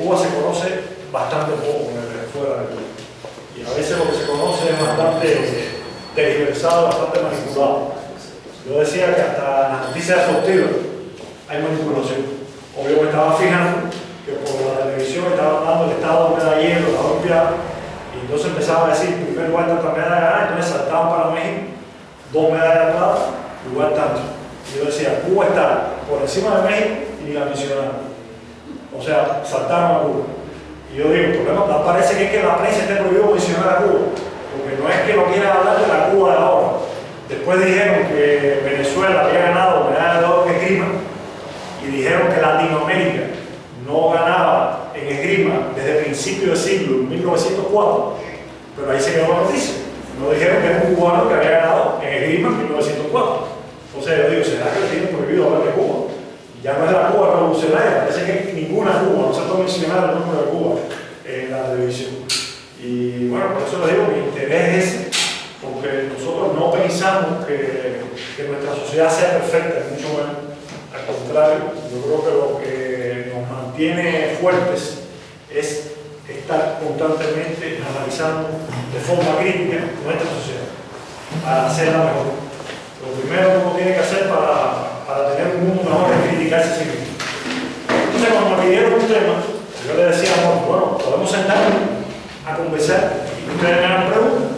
Cuba se conoce bastante poco fuera de Cuba. Y a veces lo que se conoce es bastante tergiversado, bastante manipulado. Yo decía que hasta en las noticias exhaustivas hay manipulación. Obvio me estaba fijando que por la televisión estaba dando el estado de medallero, la Olimpiada, y entonces empezaba a decir, primer lugar tanta medalla, entonces saltaban para México, 2 medallas de plata, igual tanto. Y yo decía, Cuba está por encima de México y la mencionaron. O sea, saltaron a Cuba. Y yo digo, el problema parece que es que la prensa esté prohibido mencionar a Cuba, porque no es que no quieran hablar de la Cuba de ahora. Después dijeron que Venezuela había ganado medalla de oro en esgrima y dijeron que Latinoamérica no ganaba en esgrima desde principios del siglo, 1904, pero ahí se quedó la noticia. No dijeron que era un cubano que había ganado en esgrima en 1904. Entonces yo digo, ¿será que tienen prohibido hablar de Cuba? Ya no es la Cuba revolucionaria, parece que ninguna Cuba, no se puede mencionar el nombre de Cuba en la televisión. Y bueno, por eso le digo, mi interés es ese, porque nosotros no pensamos que nuestra sociedad sea perfecta, mucho menos. Al contrario, yo creo que lo que nos mantiene fuertes es estar constantemente analizando de forma crítica nuestra sociedad para hacerla mejor. Lo primero que uno tiene que hacer para tener un mundo mejor es criticarse a sí mismo. Entonces, cuando me pidieron un tema, yo le decía, bueno, podemos sentarnos a conversar y ustedes me hagan preguntas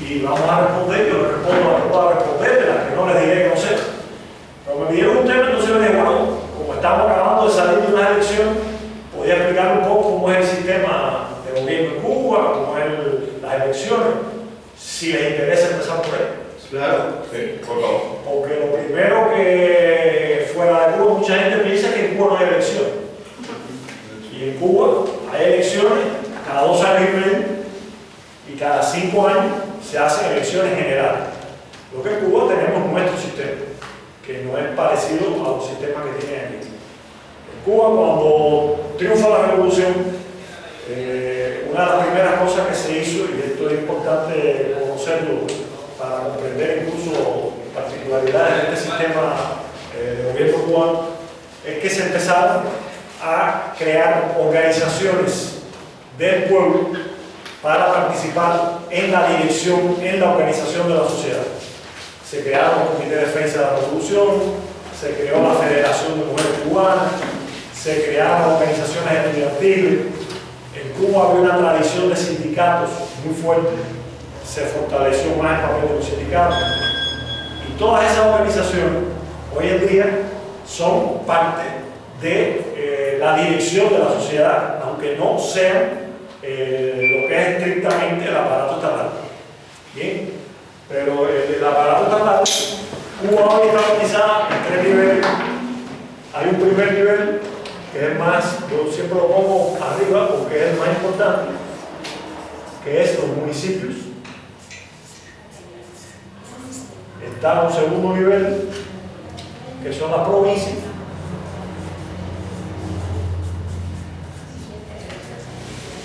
y vamos a responder. Yo les respondo a las que pueda responder, de las que no les diré que no sé. Pero me pidieron un tema, entonces yo les dije, bueno, como estamos acabando de salir de una elección, podía explicar un poco cómo es el sistema de gobierno en Cuba, cómo es las elecciones, si les interesa empezar por ahí. Claro, sí, por favor. Porque lo primero que fuera de Cuba, mucha gente piensa que en Cuba no hay elecciones. Y en Cuba hay elecciones cada 2 años y medio y cada 5 años se hacen elecciones generales. Lo que en Cuba tenemos nuestro sistema, que no es parecido a los sistemas que tienen aquí. En Cuba, cuando triunfa la revolución, una de las primeras cosas que se hizo, y esto es importante conocerlo para comprender incluso particularidades de este sistema de gobierno cubano, es que se empezaron a crear organizaciones del pueblo para participar en la dirección, en la organización de la sociedad. Se crearon el Comité de Defensa de la Revolución, se creó la Federación de Mujeres Cubanas, se crearon organizaciones estudiantiles. En Cuba había una tradición de sindicatos muy fuerte, se fortaleció más el papel de los sindicatos. Y todas esas organizaciones hoy en día son parte de la dirección de la sociedad, aunque no sean lo que es estrictamente el aparato estatal. Bien, pero el aparato estatal, Cuba hoy está organizada en 3 niveles. Hay un primer nivel que es más, yo siempre lo pongo arriba porque es el más importante, que es los municipios. Está un segundo nivel, que son las provincias.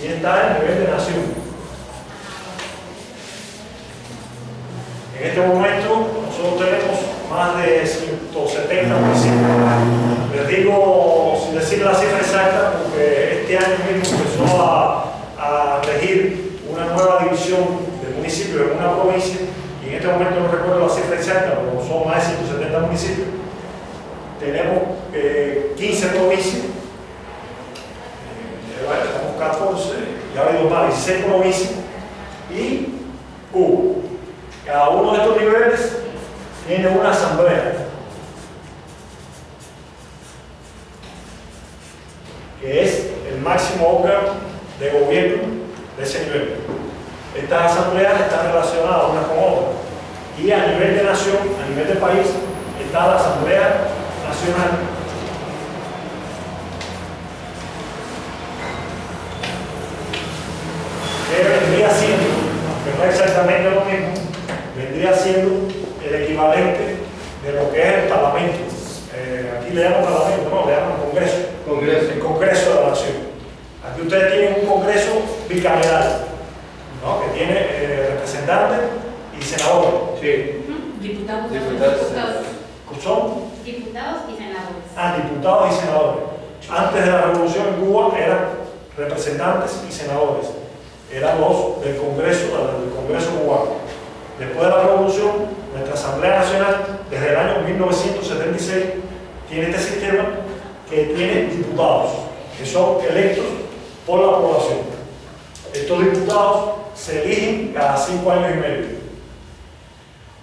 Y está el nivel de nación. En este momento nosotros tenemos más de 170 municipios. Les digo, sin decir la cifra exacta, porque este año mismo empezó a regir una nueva división de municipios en una provincia, y en este momento no recuerdo la cifra exacta, pero son más de 170 municipios. Tenemos 15 provincias, tenemos 14, ya ha habido más, 16 provincias, y Cuba. Cada uno de estos niveles tiene una asamblea, que es el máximo órgano de gobierno de ese nivel. Estas asambleas están relacionadas unas con otras. Y a nivel de nación, a nivel de país, está la Asamblea Nacional. Que vendría siendo, aunque no es exactamente lo mismo, vendría siendo el equivalente de lo que es el Parlamento. Aquí le llaman Parlamento, no, le llaman Congreso. El Congreso de la Nación. Aquí ustedes tienen un Congreso bicameral, ¿no? Que tiene representantes y senadores. Sí. Diputados. ¿Son? Diputados y senadores. Diputados y senadores. Antes de la revolución en Cuba eran representantes y senadores. Eran los del Congreso cubano. Después de la Revolución, nuestra Asamblea Nacional, desde el año 1976, tiene este sistema que tiene diputados, que son electos por la población. Estos diputados se eligen cada 5 años y medio.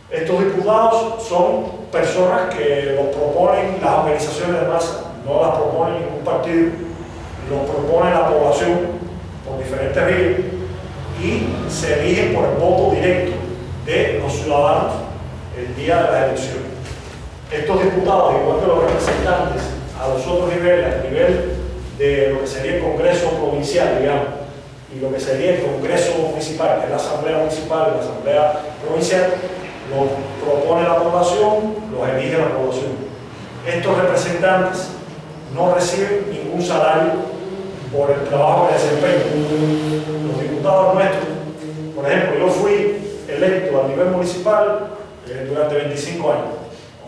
Estos diputados son personas que los proponen las organizaciones de masa, no las propone ningún partido, los propone la población por diferentes vías y se eligen por el voto directo de los ciudadanos el día de la elección. Estos diputados, igual que los representantes a los otros niveles, al nivel de lo que sería el Congreso provincial, digamos, y lo que sería el Congreso municipal, que es la Asamblea Municipal y la Asamblea Provincial, los propone la población, los elige la población. Estos representantes no reciben ningún salario por el trabajo que desempeñan. Los diputados nuestros, por ejemplo, yo fui electo a nivel municipal durante 25 años.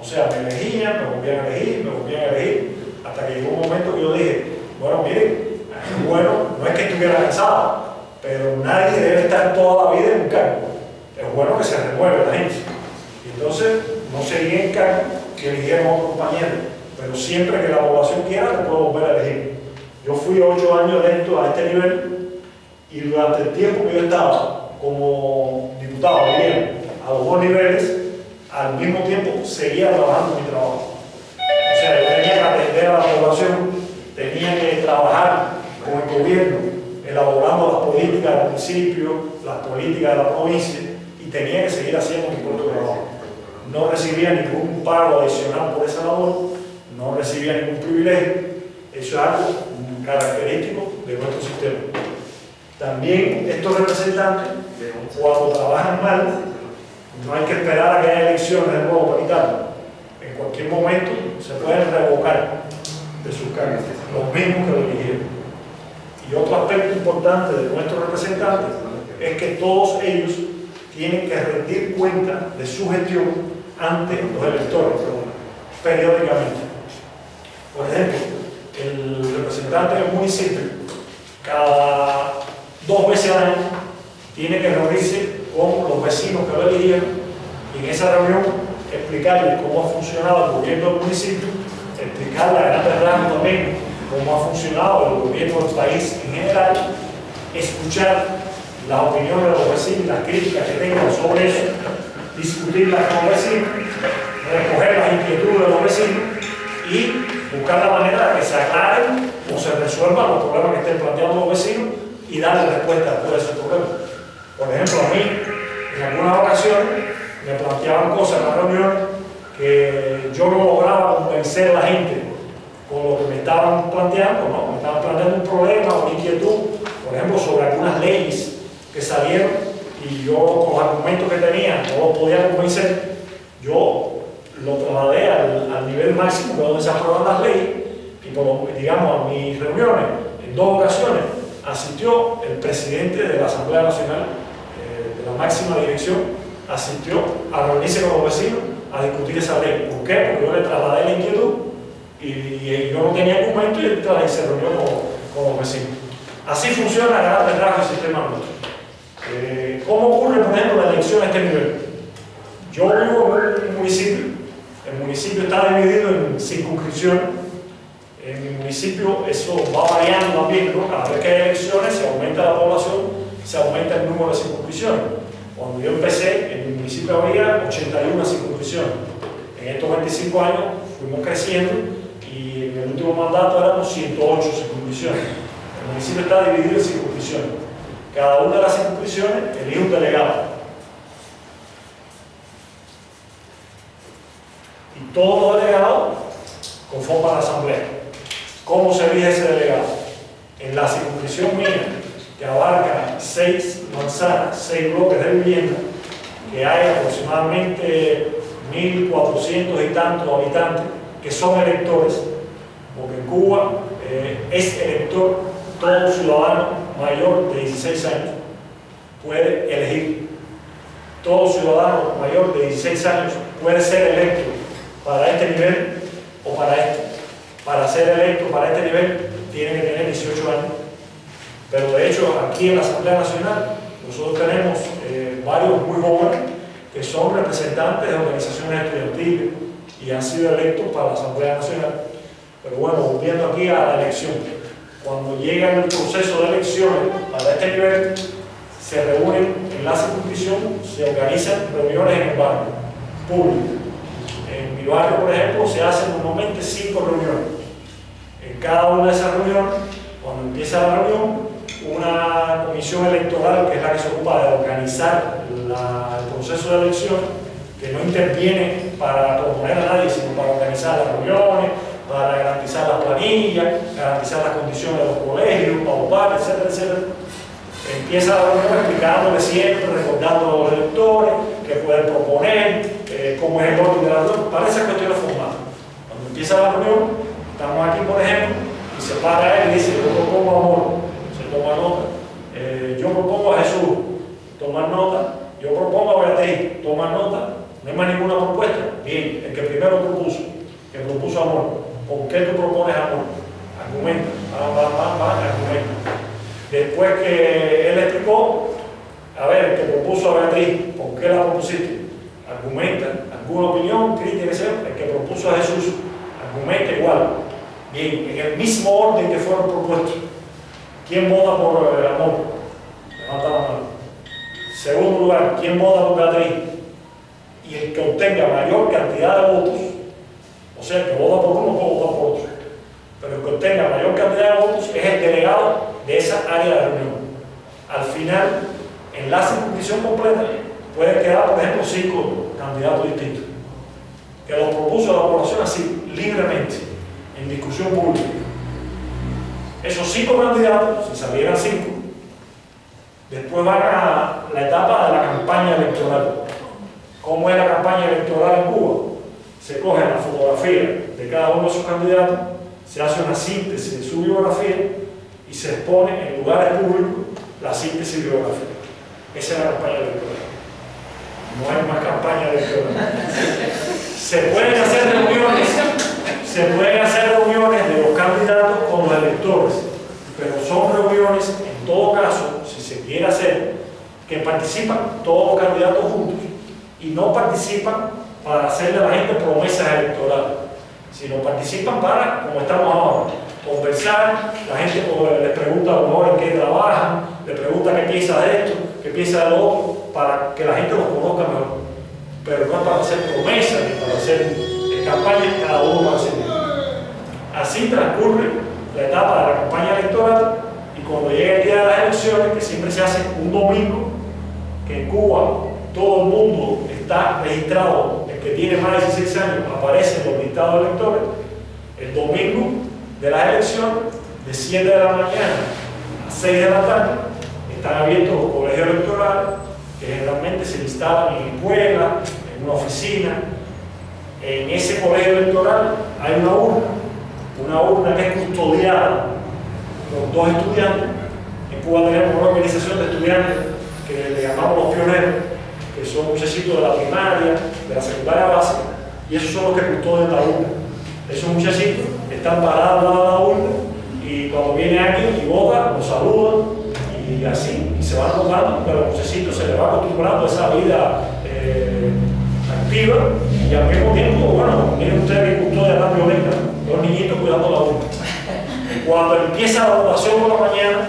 O sea, me elegían, me volvían a elegir, hasta que llegó un momento que yo dije, bueno, miren, bueno, no es que estuviera cansado, pero nadie debe estar toda la vida en un cargo. Es bueno que se renueve la gente. Y entonces, no seguí en cargo que eligieron a otro compañero, pero siempre que la población quiera, te puedo volver a elegir. Yo fui 8 años electo a este nivel y durante el tiempo que yo estaba como diputado, bien, a los 2 niveles, al mismo tiempo seguía trabajando mi trabajo. O sea, yo tenía que atender a la población, tenía que trabajar con el gobierno, elaborando las políticas del municipio, las políticas de la provincia, y tenía que seguir haciendo mi propio trabajo. No recibía ningún pago adicional por esa labor, no recibía ningún privilegio. Eso es algo característico de nuestro sistema. También estos representantes, cuando trabajan mal, no hay que esperar a que haya elecciones de nuevo para quitarlo. En cualquier momento se pueden revocar de sus cargos, los mismos que lo eligieron. Y otro aspecto importante de nuestros representantes es que todos ellos tienen que rendir cuenta de su gestión ante los electores, periódicamente. Por ejemplo, el representante del municipio, cada 2 veces al año, tiene que reunirse con los vecinos que lo eligieron y en esa reunión explicarles cómo ha funcionado el gobierno del municipio, explicarle a grandes rasgos también cómo ha funcionado el gobierno del país en general, escuchar las opiniones de los vecinos, las críticas que tengan sobre eso, discutirlas con los vecinos, recoger las inquietudes de los vecinos y buscar la manera de que se aclaren o se resuelvan los problemas que estén planteando los vecinos y darle respuesta a todos esos problemas. Por ejemplo, a mí, en algunas ocasiones, me planteaban cosas en la reunión que yo no lograba convencer a la gente con lo que me estaban planteando, ¿no? Me estaban planteando un problema o una inquietud, por ejemplo, sobre algunas leyes que salieron y yo, con los argumentos que tenía, no los podía convencer. Yo lo trasladé al nivel máximo de donde se aprueban las leyes y, digamos, a mis reuniones, en 2 ocasiones, asistió el presidente de la Asamblea Nacional, de la máxima dirección, asistió a reunirse con los vecinos a discutir esa ley. ¿Por qué? Porque yo le trasladé la inquietud y yo no tenía argumento y él se reunió con los vecinos. Así funciona a grandes rasgos el sistema nuestro. ¿Cómo ocurre, por ejemplo, la elección a este nivel? Yo vivo en un municipio. El municipio está dividido en circunscripciones. En mi municipio eso va variando también, ¿no? Cada vez que hay elecciones se aumenta la población, se aumenta el número de circunscripciones. Cuando yo empecé, en mi municipio había 81 circunscripciones. En estos 25 años fuimos creciendo y en el último mandato éramos 108 circunscripciones. El municipio está dividido en circunscripciones. Cada una de las circunscripciones elige un delegado. Y todos los delegados conforman la asamblea. ¿Cómo se elige ese delegado? En la circunscripción mía, que abarca 6 manzanas, 6 bloques de vivienda, que hay aproximadamente 1.400 y tantos habitantes que son electores, porque en Cuba es elector todo ciudadano mayor de 16 años, puede elegir. Todo ciudadano mayor de 16 años puede ser electo para este nivel o para este. Para ser electo para este nivel tiene que tener 18 años Pero de hecho, aquí en la Asamblea Nacional, nosotros tenemos varios muy jóvenes que son representantes de organizaciones estudiantiles y han sido electos para la Asamblea Nacional. Pero bueno, volviendo aquí a la elección, cuando llega el proceso de elecciones para este nivel, se reúnen en la circunscripción, se organizan reuniones en el barrio público. En mi barrio, por ejemplo, se hacen normalmente 5 reuniones. En cada una de esas reuniones, cuando empieza la reunión, una comisión electoral, que es la que se ocupa de organizar el proceso de elección, que no interviene para proponer a nadie, sino para organizar las reuniones, para garantizar las planillas, garantizar las condiciones de los colegios, para votar, etcétera, etcétera. Empieza la reunión explicándole siempre, recordando a los electores que pueden proponer, cómo es el orden de la reunión, para esas cuestiones formales. Cuando empieza la reunión, estamos aquí, por ejemplo, y se para él y dice: yo propongo a Amor, se toma nota. Yo propongo a Jesús, tomar nota. Yo propongo a Beatriz, tomar nota. No hay más ninguna propuesta. Bien, el que primero propuso, que propuso Amor. ¿Por qué tú propones Amor? Argumenta, argumenta. Después que él explicó, a ver, el que propuso a Beatriz, ¿por qué la propusiste? Argumenta, alguna opinión, crítica, etc. El que propuso a Jesús, argumenta igual. Bien, en el mismo orden que fueron propuestos. ¿Quién vota por el Amor? Levanta la mano. Segundo lugar, ¿quién vota por Beatriz? Y el que obtenga mayor cantidad de votos, o sea, el que vota por uno puede votar por otro, pero el que obtenga mayor cantidad de votos es el delegado de esa área de reunión. Al final, en la circunscripción completa, pueden quedar, por ejemplo, 5 candidatos distintos, que los propuso la población así, libremente, en discusión pública. Esos 5 candidatos, si salieran 5, después van a la etapa de la campaña electoral. ¿Cómo es la campaña electoral en Cuba? Se coge la fotografía de cada uno de sus candidatos, se hace una síntesis de su biografía y se expone en lugares públicos la síntesis biográfica. Esa es la campaña electoral. No hay más campaña electoral. Se pueden hacer reuniones de los candidatos con los electores, pero son reuniones, en todo caso, si se quiere hacer, que participan todos los candidatos juntos y no participan para hacerle a la gente promesas electorales, sino participan para, como estamos ahora, conversar. La gente les pregunta a lo mejor en qué trabajan, le pregunta qué piensa de esto, qué piensa de lo otro, para que la gente los conozca mejor. Pero no es para hacer promesas ni para hacer campañas, cada uno va a hacer. Así transcurre la etapa de la campaña electoral, y cuando llega el día de las elecciones, que siempre se hace un domingo, que en Cuba todo el mundo está registrado, el que tiene más de 16 años aparece en los listados de electores. El domingo de las elecciones, de 7 de la mañana a 6 de la tarde, están abiertos los colegios electorales, que generalmente se instalan en escuelas, en una oficina. En ese colegio electoral hay una urna que es custodiada por 2 estudiantes. En Cuba tenemos una organización de estudiantes que le llamamos los pioneros, que son muchachitos de la primaria, de la secundaria básica, y esos son los que custodian la urna. Esos muchachitos están parados al lado de la urna, y cuando viene alguien y vota, los saludan, y así, y se van rotando, pero los muchachitos se les va acostumbrando a esa vida activa, y al mismo tiempo, bueno, miren ustedes que custodia tan violenta, los niñitos cuidando la urna. Cuando empieza la votación por la mañana,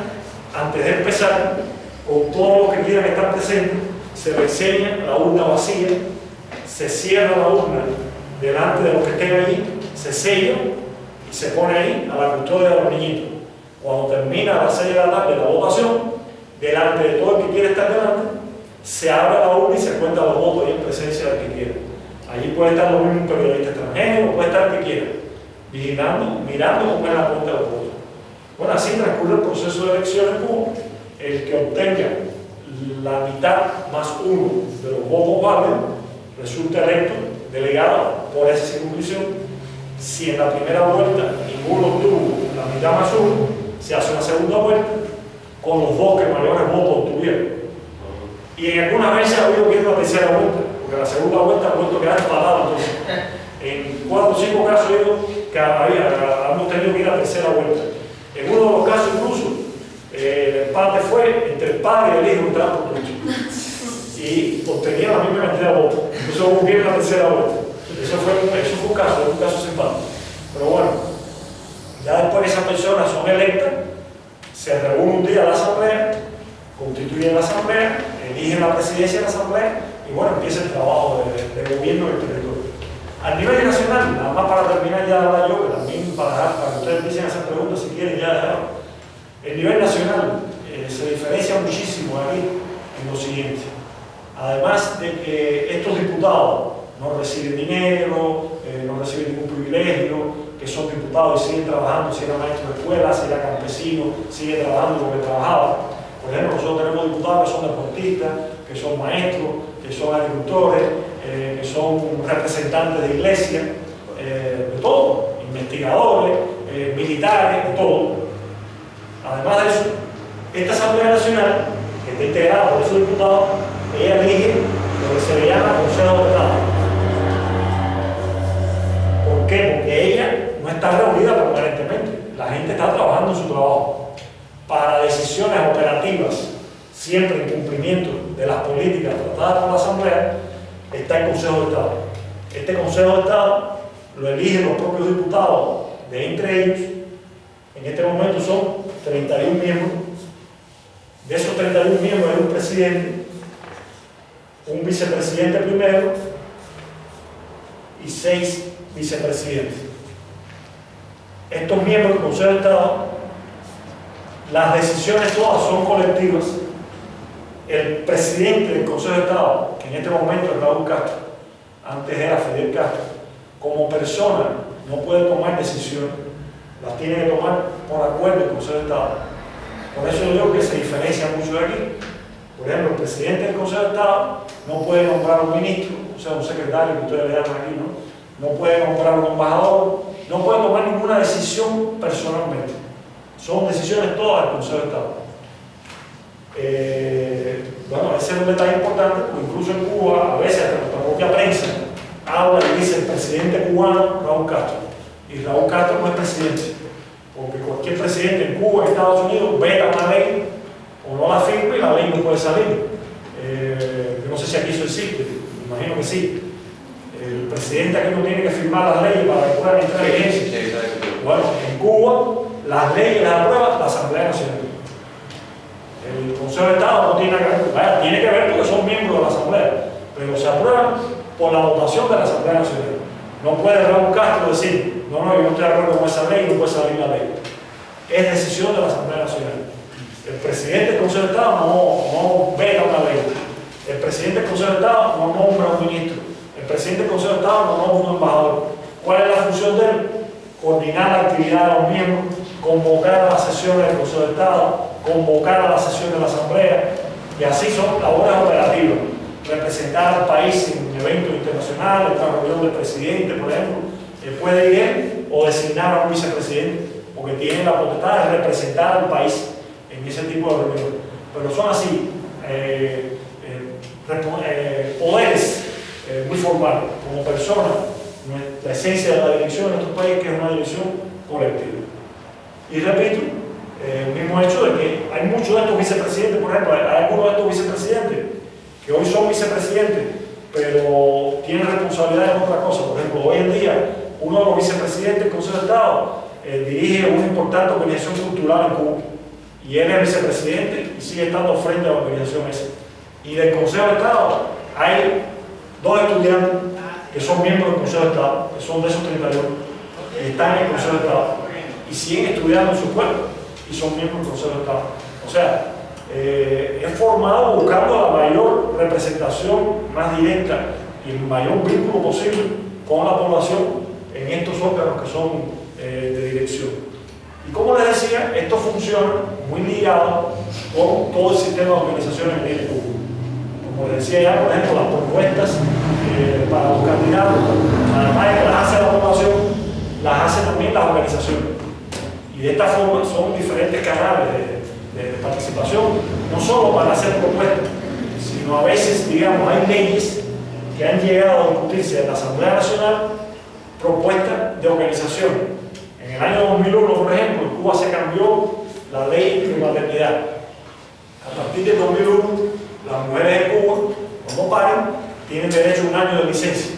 antes de empezar, con todos los que quieran estar presentes, se le enseña la urna vacía, se cierra la urna delante de los que estén allí, se sella y se pone ahí a la custodia de los niñitos. Cuando termina a las 6 de la tarde la votación, delante de todo el que quiere estar delante, se abre la urna y se cuenta los votos y en presencia del que quiera. Allí puede estar los mismos periodistas extranjeros, puede estar el que quiera, vigilando, mirando cómo es la cuenta de los votos. Bueno, así transcurre el proceso de elección en Cuba. El que obtenga la mitad más 1 de los votos válidos resulta electo delegado por esa circunscripción. Si en la primera vuelta ninguno obtuvo la mitad más 1, se hace una segunda vuelta con los 2 que mayores votos obtuvieron. Y en algunas veces ha habido que ir a la tercera vuelta, porque la segunda vuelta ha vuelto a quedar empatado. Entonces, en 4 o 5 casos que hemos tenido que ir a la tercera vuelta. En uno de los casos incluso, empate fue entre el padre y el hijo que estaban por mucho. Y obtenían la misma cantidad de votos. Entonces hubo una tercera vuelta. Eso fue un caso simpático. Pero bueno, ya después que esas personas son electas, se reúne un día la asamblea, constituyen la asamblea, eligen la presidencia de la asamblea y bueno, empieza el trabajo de gobierno del territorio. A nivel nacional, nada más para terminar ya de hablar yo, que también para que ustedes empiecen a hacer preguntas si quieren ya dejar. El nivel nacional se diferencia muchísimo aquí en lo siguiente. Además de que estos diputados no reciben dinero, no reciben ningún privilegio, que son diputados y siguen trabajando, si era maestro de escuela, si era campesino, sigue trabajando lo que trabajaba. Por ejemplo, nosotros tenemos diputados que son deportistas, que son maestros, que son agricultores, que son representantes de iglesia, de todo, investigadores, militares, de todo. Además de eso, esta Asamblea Nacional, que está integrada por esos diputados, ella elige lo que se le llama Consejo de Estado. ¿Por qué? Porque ella no está reunida permanentemente. La gente está trabajando en su trabajo. Para decisiones operativas, siempre en cumplimiento de las políticas tratadas por la Asamblea, está el Consejo de Estado. Este Consejo de Estado lo eligen los propios diputados, de entre ellos, en este momento son 31 miembros. De esos 31 miembros hay un presidente, un vicepresidente primero y 6 vicepresidentes. Estos miembros del Consejo de Estado, las decisiones todas son colectivas. El presidente del Consejo de Estado, que en este momento es Raúl Castro, antes era Fidel Castro, como persona no puede tomar decisiones, las tiene que tomar por acuerdo del Consejo de Estado. Por eso yo digo que se diferencia mucho de aquí. Por ejemplo, el presidente del Consejo de Estado no puede nombrar a un ministro, o sea, un secretario que ustedes le llaman aquí, ¿no? No puede nombrar a un embajador, no puede tomar ninguna decisión personalmente. Son decisiones todas del Consejo de Estado. Bueno, ese es un detalle importante, porque incluso en Cuba, a veces hasta nuestra propia prensa habla y dice el presidente cubano Raúl Castro. Y Raúl Castro no es presidente, porque cualquier presidente en Cuba, en Estados Unidos, veta una ley o no la firma y la ley no puede salir. Yo no sé si aquí eso existe, me imagino que sí. El presidente aquí no tiene que firmar las leyes para que puedan entrar en vigencia. Bueno, en Cuba las leyes las aprueba la Asamblea Nacional. El Consejo de Estado no tiene que ver, tiene que ver porque son miembros de la Asamblea, pero se aprueban por la votación de la Asamblea Nacional. No puede Raúl Castro decir, no, yo no estoy de acuerdo con esa ley, no puede salir la ley. Es decisión de la Asamblea Nacional. El presidente del Consejo de Estado no veta una ley. El presidente del Consejo de Estado no nombra un ministro. El presidente del Consejo de Estado no nombra un embajador. ¿Cuál es la función de él? Coordinar la actividad de los miembros, convocar a las sesiones del Consejo de Estado, convocar a las sesiones de la Asamblea, y así son labores operativas. Representar al país en eventos internacionales, la reunión del presidente, por ejemplo, puede ir él o designar a un vicepresidente, porque tiene la potestad de representar al país en ese tipo de reuniones. Pero son así, poderes muy formales, como personas. La esencia de la dirección en nuestro país, que es una dirección colectiva. Y repito, el mismo hecho de que hay muchos de estos vicepresidentes, por ejemplo, hay algunos de estos vicepresidentes que hoy son vicepresidentes, pero tienen responsabilidad en otra cosa. Por ejemplo, hoy en día, uno de los vicepresidentes del Consejo de Estado dirige una importante organización cultural en Cuba. Y él es vicepresidente y sigue estando frente a la organización esa. Y del Consejo de Estado hay 2 estudiantes que son miembros del Consejo de Estado, que son de esos 31, que están en el Consejo de Estado y siguen estudiando en su cuerpo y son miembros del Consejo de Estado. O sea, es formado buscando la mayor representación más directa y el mayor vínculo posible con la población en estos órganos que son de dirección. Y como les decía, esto funciona muy ligado con todo el sistema de organizaciones que tiene Cuba. Como les decía ya, por ejemplo, las propuestas para los candidatos, además de que las hace la población, las hace también las organizaciones. Y de esta forma son diferentes canales de participación, no solo para hacer propuestas, sino a veces, digamos, hay leyes que han llegado a discutirse en la Asamblea Nacional, propuestas de organización. En el año 2001, por ejemplo, en Cuba se cambió la ley de maternidad A partir del 2001, las mujeres en Cuba, cuando paren, tienen derecho a un año de licencia.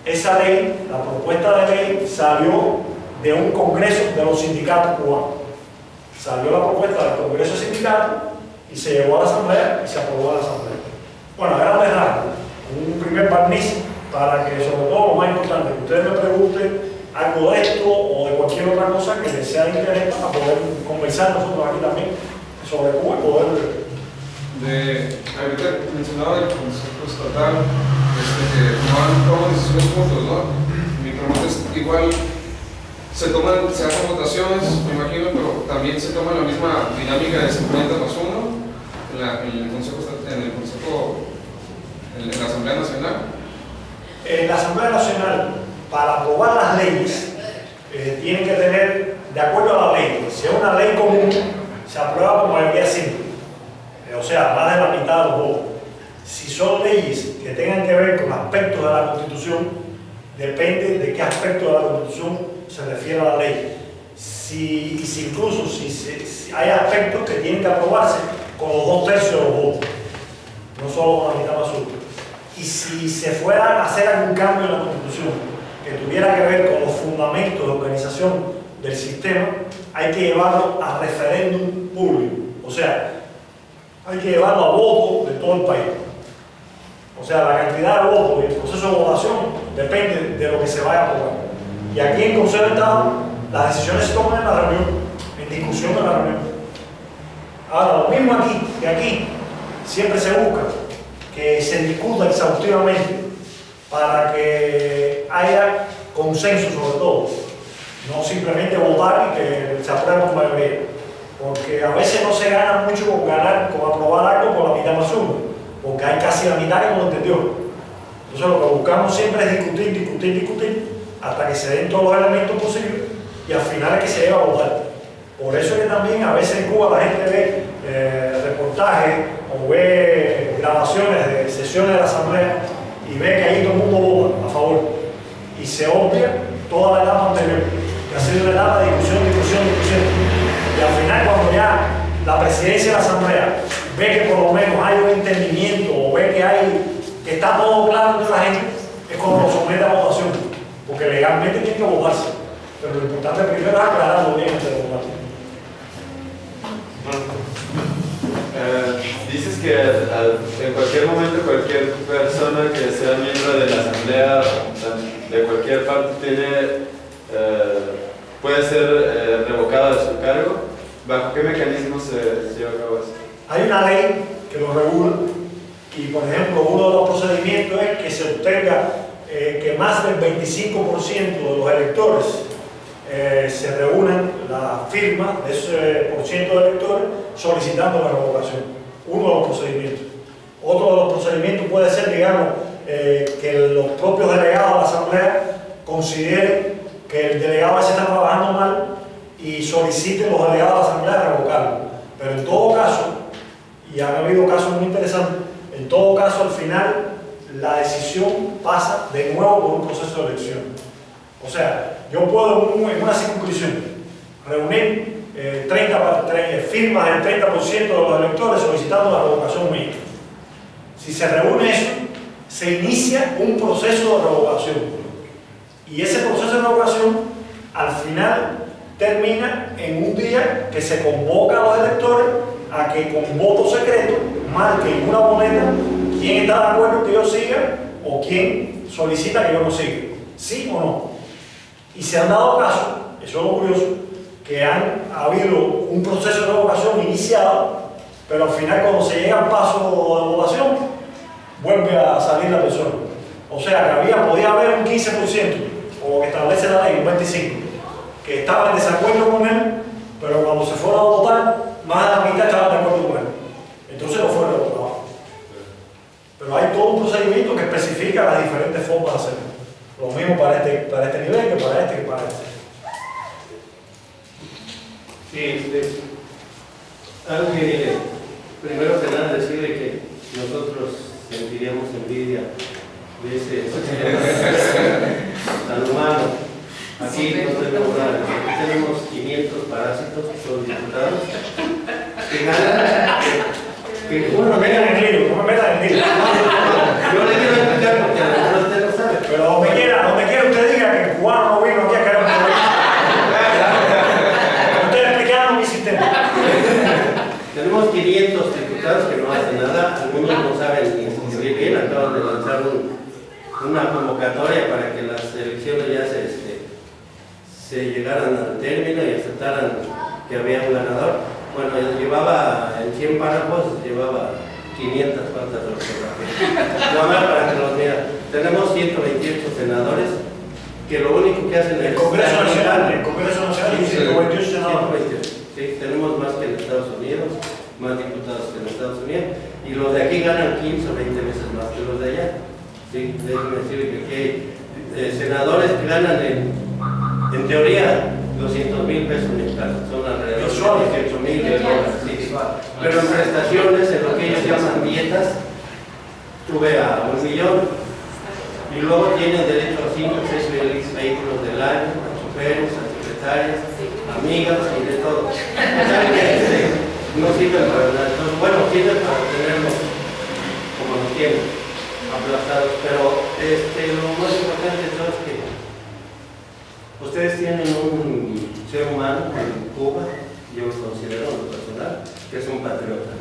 Esa ley, la propuesta de ley, salió de un congreso de los sindicatos cubanos. Salió la propuesta del congreso de sindicatos y se llevó a la asamblea y se aprobó a la asamblea. Bueno, a grandes rasgos, un primer barniz para que, sobre todo, lo más importante, que ustedes me pregunten algo de esto o de cualquier otra cosa que les sea de interés para poder conversar nosotros aquí también sobre Cuba y poder... Ahorita mencionaba el Consejo Estatal que toman decisiones juntos, ¿no? Mi pregunta es, igual se hacen votaciones, me imagino, pero también se toma la misma dinámica de 50+1 en la Asamblea Nacional. En la Asamblea Nacional, para aprobar las leyes, tienen que tener, de acuerdo a la ley, si es una ley común, se aprueba por mayoría simple, o sea, más de la mitad de los votos. Si son leyes que tengan que ver con aspectos de la Constitución, depende de qué aspecto de la Constitución se refiere a la ley. Si hay aspectos que tienen que aprobarse con los 2/3 de los votos, no solo con la mitad más uno. Y si se fuera a hacer algún cambio en la Constitución que tuviera que ver con los fundamentos de organización del sistema, hay que llevarlo a referéndum público. O sea, hay que llevarlo a voto de todo el país. O sea, la cantidad de votos y el proceso de votación depende de lo que se vaya a aprobar. Y aquí en Consejo de Estado, las decisiones se toman en la reunión, en discusión en la reunión. Ahora, lo mismo aquí, que aquí siempre se busca que se discuta exhaustivamente para que haya consenso sobre todo, no simplemente votar y que se apruebe por mayoría, porque a veces no se gana mucho con aprobar algo por la mitad más uno, porque hay casi la mitad que no lo entendió. Entonces lo que buscamos siempre es discutir hasta que se den todos los elementos posibles y al final es que se lleva a votar. Por eso es que también a veces en Cuba la gente ve reportajes o ve grabaciones de sesiones de la Asamblea y ve que ahí todo el mundo vota a favor y se obvia toda la etapa anterior, que ha sido una etapa de discusión. Y al final, cuando ya la presidencia de la Asamblea ve que por lo menos hay un entendimiento o ve que está todo claro entre la gente, es cuando lo somete a votación, porque legalmente tiene que votarse. Pero lo importante primero es aclararlo bien antes de votar. Dices que en cualquier momento cualquier persona que sea miembro de la asamblea de cualquier parte puede ser revocada de su cargo. ¿Bajo qué mecanismos se lleva a cabo eso? Hay una ley que lo regula y, por ejemplo, uno de los procedimientos es que se obtenga que más del 25% de los electores se reúnan la firma de ese por ciento de electores solicitando la revocación. Uno de los procedimientos. Otro de los procedimientos puede ser, digamos, que los propios delegados de la Asamblea consideren que el delegado ese está trabajando mal y soliciten los delegados de la Asamblea revocarlo. Pero en todo caso, y han habido casos muy interesantes, en todo caso al final la decisión pasa de nuevo por un proceso de elección. O sea, yo puedo en una circunscripción reunir firmas del 30% de los electores solicitando la revocación mía. Si se reúne eso, se inicia un proceso de revocación. Y ese proceso de revocación, al final, termina en un día que se convoca a los electores a que con voto secreto marquen una boleta quién está de acuerdo que yo siga o quién solicita que yo no siga. ¿Sí o no? Y se han dado casos, eso es lo curioso, que ha habido un proceso de revocación iniciado, pero al final cuando se llega al paso de votación, vuelve a salir la persona. O sea que podía haber un 15%, o lo que establece la ley, un 25%, que estaba en desacuerdo con él, pero cuando se fueron a votar, más de la mitad estaban de acuerdo con él. Entonces no fue revocado. Pero hay todo un procedimiento que especifica las diferentes formas de hacerlo. Lo mismo para este nivel que para este. Sí, algo que primero que nada decirle que nosotros sentiríamos envidia de ese tan humano. Aquí no tenemos nada, aquí tenemos 500 parásitos, son diputados, que ganan Que, bueno, No me metan en el lío, no me metan en el lío. yo le quiero explicar porque a lo mejor usted no sabe. Pero donde quiera usted diga que el cubano no vino aquí a querer ustedes explicaron mi sistema. Tenemos 500 diputados que no hacen nada, algunos no saben ni escribir bien, acaban de lanzar una convocatoria para que las elecciones ya se llegaran al término y aceptaran que había un ganador. Bueno, llevaba en 100 párrafos, llevaba 500 faltas de ortografía. Nada más para que los miren. Tenemos 128 senadores que lo único que hacen El es... Congreso Nacional, y 128 senadores. 128. Sí, tenemos más que en Estados Unidos, más diputados que en Estados Unidos, y los de aquí ganan 15 o 20 veces más que los de allá. Sí, déjenme decirle que hay senadores que ganan en teoría 200,000 pesos mexicanos, son alrededor de 18,000 dólares. Sí. Pero en prestaciones, en lo que ellos llaman dietas, sube a 1 millón. Y luego tienen derecho a 5 o 6 vehículos del año, a choferes, a secretarias, amigas y de todo. O sea que no sirven para nada. Entonces, bueno, sirven para tenerlos como los tienen, aplastados. Pero lo más importante de todo es que ustedes tienen un ser humano en Cuba, yo lo considero en lo personal, que es un patriota,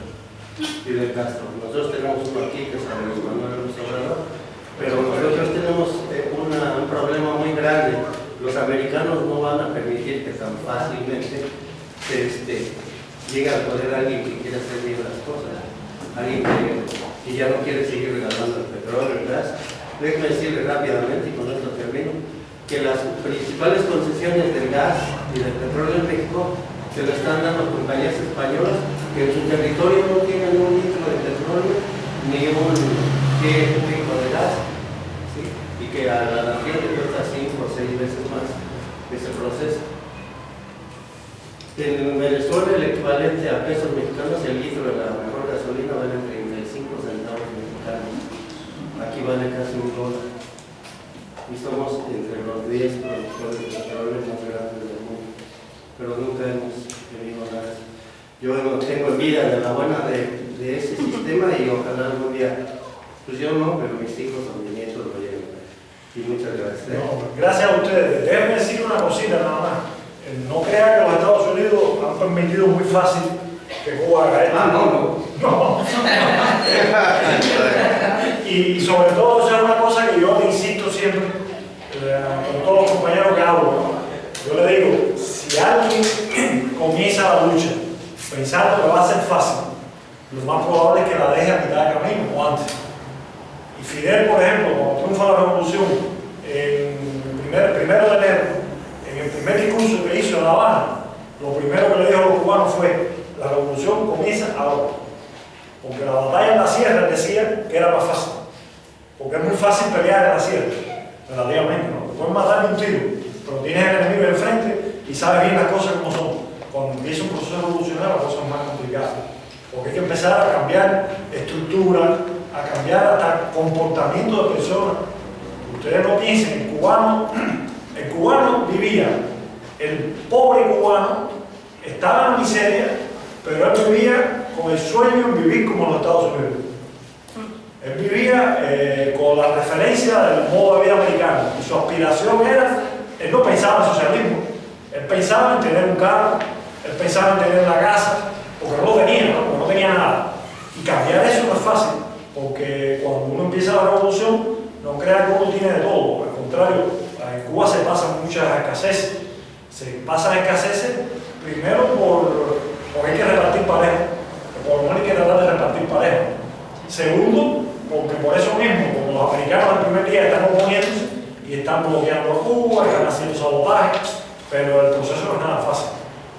Fidel Castro. Nosotros tenemos uno aquí que es Andrés Manuel López Obrador, pero nosotros tenemos un problema muy grande. Los americanos no van a permitir que tan fácilmente llegue al poder alguien que quiera hacer bien las cosas, alguien que ya no quiere seguir regalando el petróleo, el gas. Déjenme decirle rápidamente, y con esto termino, que las principales concesiones del gas y del petróleo en México se lo están dando a compañías españolas que en su territorio no tienen un litro de petróleo ni un cúbico de gas, ¿sí? Y que a la nación le cuesta 5 o 6 veces más ese proceso. En Venezuela el equivalente a pesos mexicanos, el litro de la mejor gasolina vale 35 centavos mexicanos. Aquí vale casi $1. Y somos entre los 10 productores de petróleo más grandes del mundo, pero nunca hemos tenido nada. Yo tengo envidia de la buena de ese sistema y ojalá algún día, pues yo no, pero mis hijos o mis nietos lo lleguen. Y muchas gracias. No, gracias a ustedes. Déjenme decir una cosita nada más. No crean que los Estados Unidos han permitido muy fácil que Cuba haga esto. No. Y sobre todo, esa es una cosa que yo le insisto siempre con todos los compañeros que hablo, ¿no? Yo le digo, si alguien comienza la lucha pensando que va a ser fácil, lo más probable es que la deje a mitad de camino o antes. Y Fidel, por ejemplo, cuando triunfa la revolución, el 1 de enero, en el primer discurso que hizo en La Habana, lo primero que le dijo a los cubanos fue: la revolución comienza ahora. Porque la batalla en la sierra decía que era más fácil. Porque es muy fácil pelear en la sierra, relativamente, ¿no? Te pueden matar de un tiro, pero tienes el enemigo enfrente y sabes bien las cosas como son. Cuando empieza un proceso revolucionario, las cosas son más complicadas. Porque hay que empezar a cambiar estructura, a cambiar hasta comportamiento de personas. Ustedes no piensen, el cubano vivía, el pobre cubano estaba en la miseria, pero él vivía con el sueño en vivir como en los Estados Unidos. Él vivía con la referencia del modo de vida americano y su aspiración era, él no pensaba en socialismo, él pensaba en tener un carro, él pensaba en tener una casa, porque no lo tenía, ¿no? Porque no tenía nada. Y cambiar eso no es fácil, porque cuando uno empieza la revolución, no crea que uno tiene de todo. Al contrario, en Cuba se pasan muchas escaseces. Se pasan escaseces primero porque hay que repartir parejo. Por lo menos hay que tratar de repartir parejo. Segundo, porque por eso mismo, como los americanos el primer día están oponiéndose y están bloqueando a Cuba, están haciendo sabotaje, pero el proceso no es nada fácil.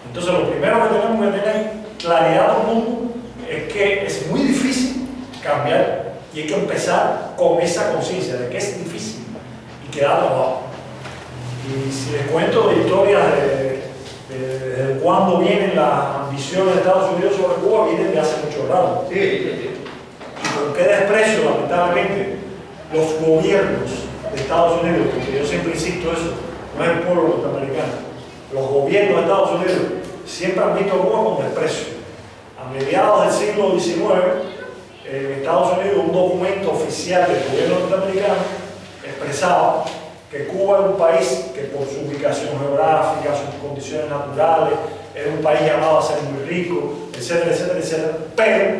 Entonces lo primero que tenemos que tener claridad a todo el mundo es que es muy difícil cambiar y hay que empezar con esa conciencia de que es difícil y que da trabajo. Y si les cuento de historias de cuándo vienen las ambiciones de Estados Unidos sobre Cuba, vienen de hace mucho rato. Sí. Y con qué desprecio, lamentablemente, los gobiernos de Estados Unidos, porque yo siempre insisto eso, no es el pueblo norteamericano, los gobiernos de Estados Unidos siempre han visto a Cuba con desprecio. A mediados del siglo siglo XIX, en Estados Unidos, un documento oficial del gobierno norteamericano expresaba que Cuba era un país que por su ubicación geográfica, sus condiciones naturales, era un país llamado a ser muy rico, etcétera, etcétera, etcétera, pero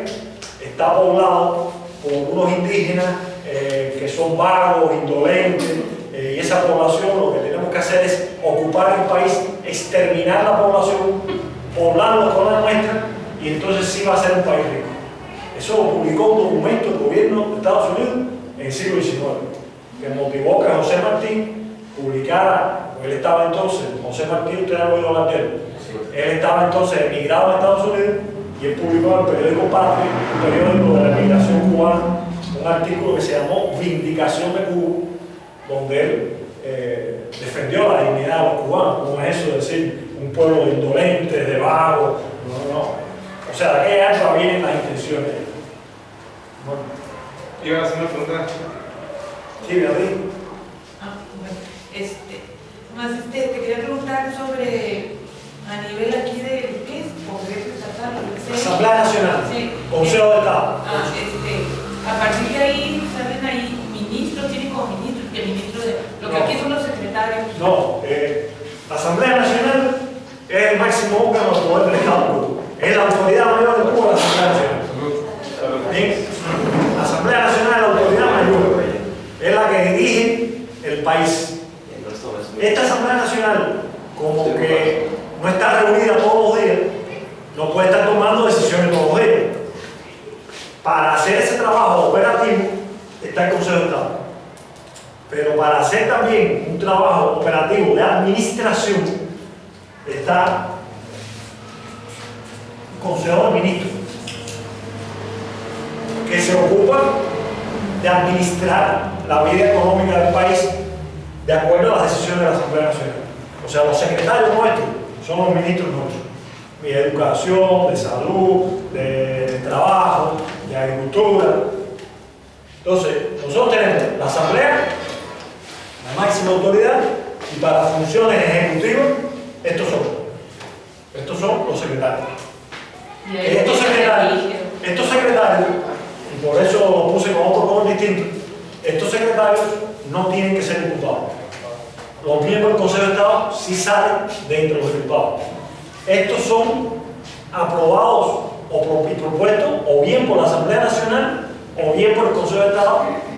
está poblado por unos indígenas que son vagos, indolentes, y esa población lo que tenemos que hacer es ocupar el país, exterminar la población, poblarlo con la nuestra, y entonces sí va a ser un país rico. Eso lo publicó un documento del gobierno de Estados Unidos en el siglo XIX, que motivó que José Martín publicara, él estaba entonces, José Martín, usted ha oído hablar de él, él estaba entonces emigrado a Estados Unidos y él publicó en el periódico Patria, un periódico de la migración cubana, un artículo que se llamó Vindicación de Cuba, donde él defendió la dignidad de los cubanos, como es eso de decir un pueblo de indolentes, de vagos, no. O sea, de aquella época vienen las intenciones. Bueno. Iba a hacer una pregunta. Sí, Beatriz. Bueno, te quería preguntar sobre, a nivel aquí de, ¿qué es? Congreso Estatal, Asamblea Nacional, sí. Consejo de Estado. A partir de ahí salen ahí ministros, tienen como ministros, y el ministro de, lo que aquí son los secretarios. No, la Asamblea Nacional es el máximo órgano del poder del Estado. Es la autoridad mayor de Cuba, la Asamblea Nacional. Bien, la Asamblea Nacional es la autoridad mayor, es la que dirige el país. Esta Asamblea Nacional, como que no está reunida todos los días, no puede estar tomando decisiones todos los días. Para hacer ese trabajo operativo está el Consejo de Estado. Pero para hacer también un trabajo operativo de administración está el Consejo de Ministros, que se ocupa de administrar la vida económica del país de acuerdo a las decisiones de la Asamblea Nacional. O sea, los secretarios nuestros son los ministros nuestros. De educación, de salud, de trabajo, de agricultura. Entonces, nosotros tenemos la Asamblea, la máxima autoridad, y para funciones ejecutivas, estos son los secretarios. Estos secretarios, y por eso lo puse con otro color distinto, estos secretarios no tienen que ser diputados. Los miembros del Consejo de Estado sí salen dentro de los diputados. Estos son aprobados y propuestos o bien por la Asamblea Nacional o bien por el Consejo de Estado